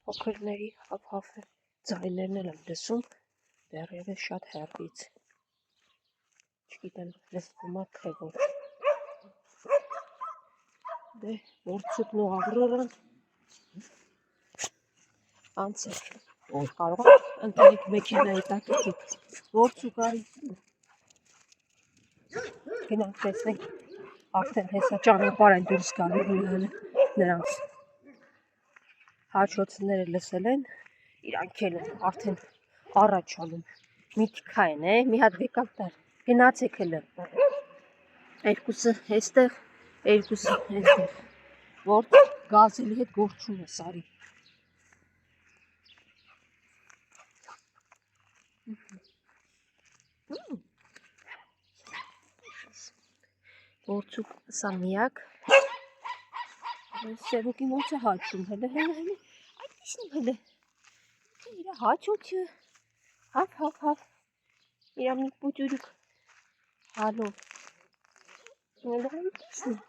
Փոքրների հաֆ-հաֆը ձայներն էլ եմ լսում, դեռևս շատ հեռվից։ Չգիտեմ, լսվում է թե ոչ։ Դե որցուկն ու Ավրորան անցել։ Կարող է ընկերիկ մեքենայի տակից որցուկ արի։ Գնանք տեսնենք, արդեն հեսա ճանապարհ են դուրս գալու նրանց։ Հաչոցները լսել են, իրանք էլ են արդեն առաջանում։ Միտքա են, մի հատ վեկալ տար, գնացեք հլը։ Երկուսը էստեղ, երկուսը էստեղ։ Որդ գազելի հետ գործում է սարի։ Որցուկ սա միակ։ Սերուկի ոնց է հաչում, հլը, այդ իսնում հլը։ Իրա հաչոցը, հաֆ, իրա մի պուճուրուկ, հալով։ Հլը այդ իսնում,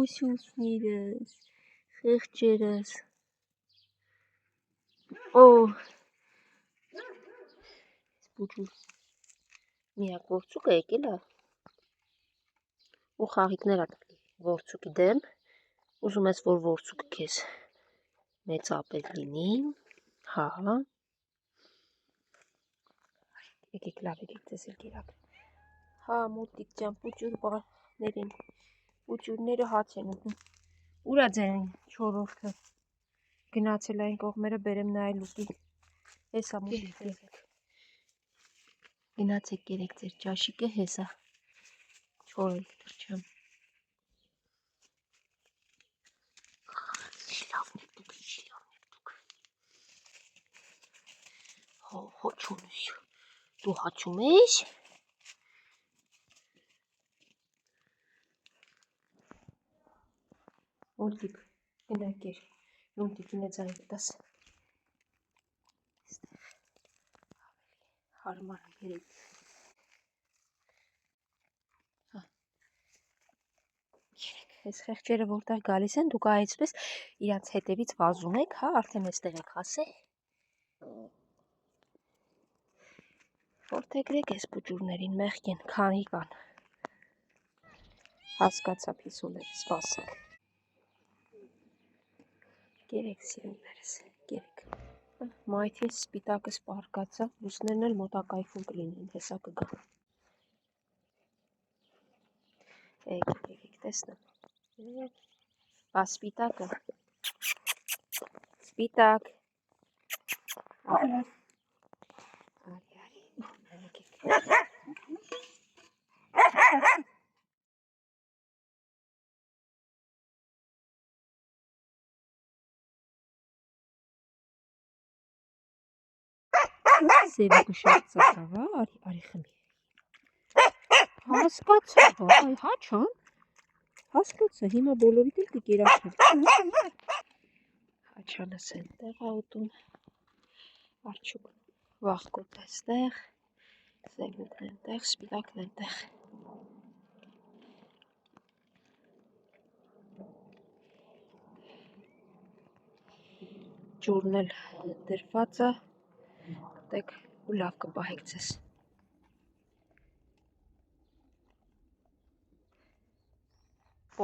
ուսուսներս, խեղճերս, պուճուր, միակ որցուկը եկել է, ու խաղիկներ ատկլի որցուկի դեմ, ուզում ես, որ որցուկը կեզ մեծ ապետ լինի, հա, եկեք լավ, եկեք տեսել կերակ, հա, մոտիկ ճան պուճուրները հաց են ուտում, ուրա ձեն չորորդը, գնացել այն կողմերը բերեմ նայել ուտի, հեսա մոտիկ կերեք, գնացեք կերեք ձեր ճաշիկը հեսա, չորել թրջամ, հոչում ես, դու հաչում ես, Ոլտիկ, գնակեր, լունտիկին է ձայն կտաս, հարմար երեկ, ես խեղճերը որտեղ գալիս են, դուք այցպես իրանց հետևից վազում եք, հա, արդեն եստեղ եք հասե, որտեգրեք ես պուճուրներին մեղք են, քանի կան, հասկացա պիսուներ, սպասեք, կերեք սիրուններս, կերեք, մայթին սպիտակը սպարկացա, լուսներն էլ մոտակայքում կլինեն, հեսա կգա, եկեք տեսնեմ, բա սպիտակը, սպիտակ, արի, եկեք, սևուկը շատ ծծավ, արի խմի, հասկացա, հաչան, հասկացա, հիմա բոլորիդ էլ կկերակներ, հաչանս ենտեղ աղուտում, արջուկ վաղկոտ էստեղ, սևուկն ենտեղ, սպիտակն ենտեղ, ջուրն էլ դրված է, տեք ու լավ կպահեք ձեզ,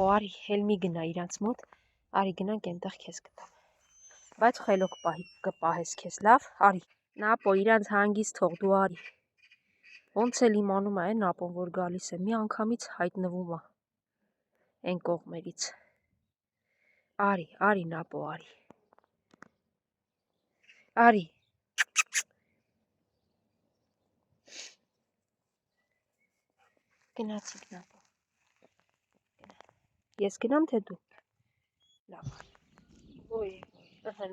արի, հել մի գնա իրանց մոտ, արի գնանք ենտեղ կեզ կտամ, բայց խելոք կպահես կեզ, լավ, արի, նապո իրանց հանգիստ թող դու արի, ոնց էլ իմանում է նապոն, որ գալիս է, մի անգամից հայտնվում է, են կողմերից, արի նապո, արի, գնացիք նապո, ես գնամ թե դու, լավ,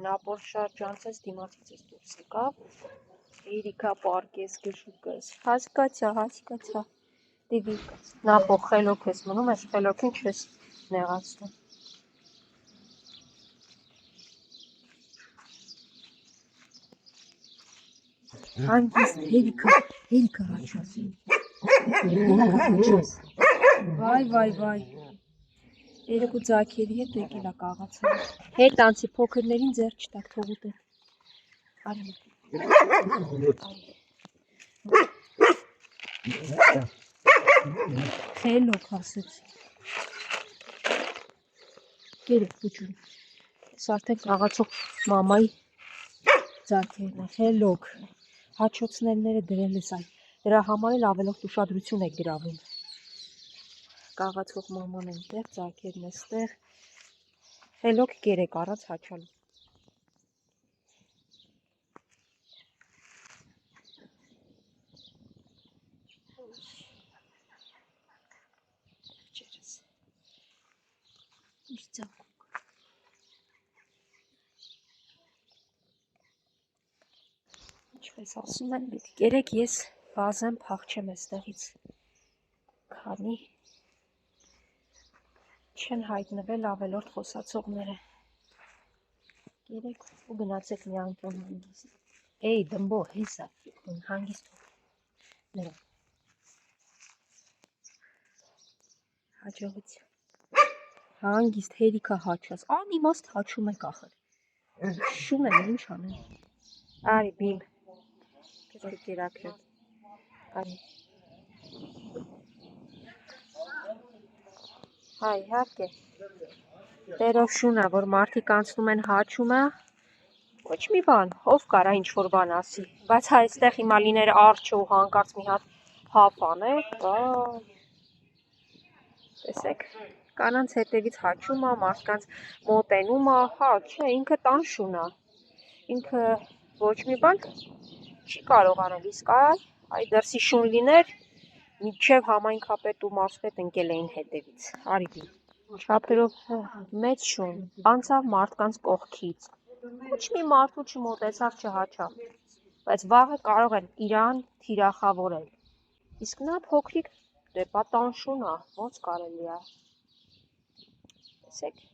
նապոր շարջանցես դիմացից ես դուրս եկավ, իրիկա պարկես գշուկես, հասկացա, դիվիկաս, նապո խելոք ես մնում, ես խելոքին չես նեղացնում, հանգիստ, հերիկա հաչաս, վայ, Երեկու ձակերի հետ եկել է կաղացը։ Հետ անցի փոքրներին ձեռք չտակ թող ուտեն։ Արի։ Խելոք ասեցի։ Գերեք փուչուն։ Սարդեն կաղացող մամայի ձակերն է, խելոք։ Հաչոցներները դրել ես այ։ Դրա համար էլ ավելորդ ուշադրություն եք գրավում։ Կաղացող մաման այնտեղ, ձակերն էստեղ։ Խելոք գերեք առած հաչալու։ Ինչպես ասում են, գերեք ես բազեմ փախչեմ էստեղից, քանի չեն հայտնվել ավելորդ խոսացողները։ Գերեք ու գնացեք մի անկյուն հանգիստ։ Էй, դմբո, հեսա, հանգիստ հո։ Նրա։ Հաջողություն։ Հանգիստ հերիքա հաչաս, անիմաստ հաչում եք ախր։ Շուն եմ, ինչ անեմ։ Արի, բիմ։ Քեզ կերակրեմ։ Արի։ Հայ, իհարկե։ Տերով շունա, որ մարդիկ անցնում են հաչում է, ոչ մի բան, ով կարա ինչ-որ բան ասի, բայց հա այստեղ հիմա լիներ արջը ու հանկարծ մի հատ հապ աներ, տեսեք, կանանց հետևից հաչում է, մարդկանց մոտենում է, հա, չէ, ինքը տան շուն է, ինքը ոչ մի բան չի կարող անել, իսկ այ դրսի շուն լիներ, մինչև համայնքապետ ու մարզպետ ընկել էին հետևից, արի բին, չափերով մեծ շուն, անցավ մարդկանց կողքից, ոչ մի մարդու չմոտեցավ չհաչավ, բայց վաղը կարող են իրան թիրախավորել, իսկ նա փոքրիկ դեպա տան շուն է, ոնց կարելի է, տեսեք,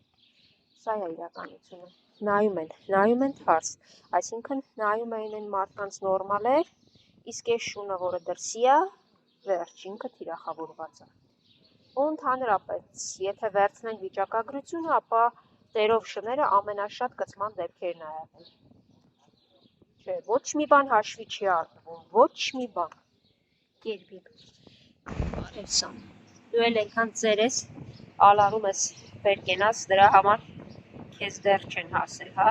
սա է իրականությունը, նայում են թարս, այսինքն նայում էին են մարդկանց նորմալեր, իսկ այս շունը, որը դրսի է, վերջ, ինքը թիրախավորված է, ու ընդհանրապես, եթե վերցնենք վիճակագրությունը, ապա տերով շները ամենաշատ կծման դեպքերն է եղել, չէ, ոչ մի բան հաշվի չի առնվում, ոչ մի բան, կերպի, արևսան, դու էլ ենքան ծեր ես, ալարում ես վեր կենաս, դրա համար քեզ դեռ չեն հասել, հա,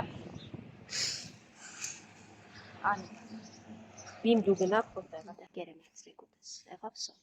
Բիմ դու գնա քո տեղը, կերեմ ես ռեկուտես, եղավ սա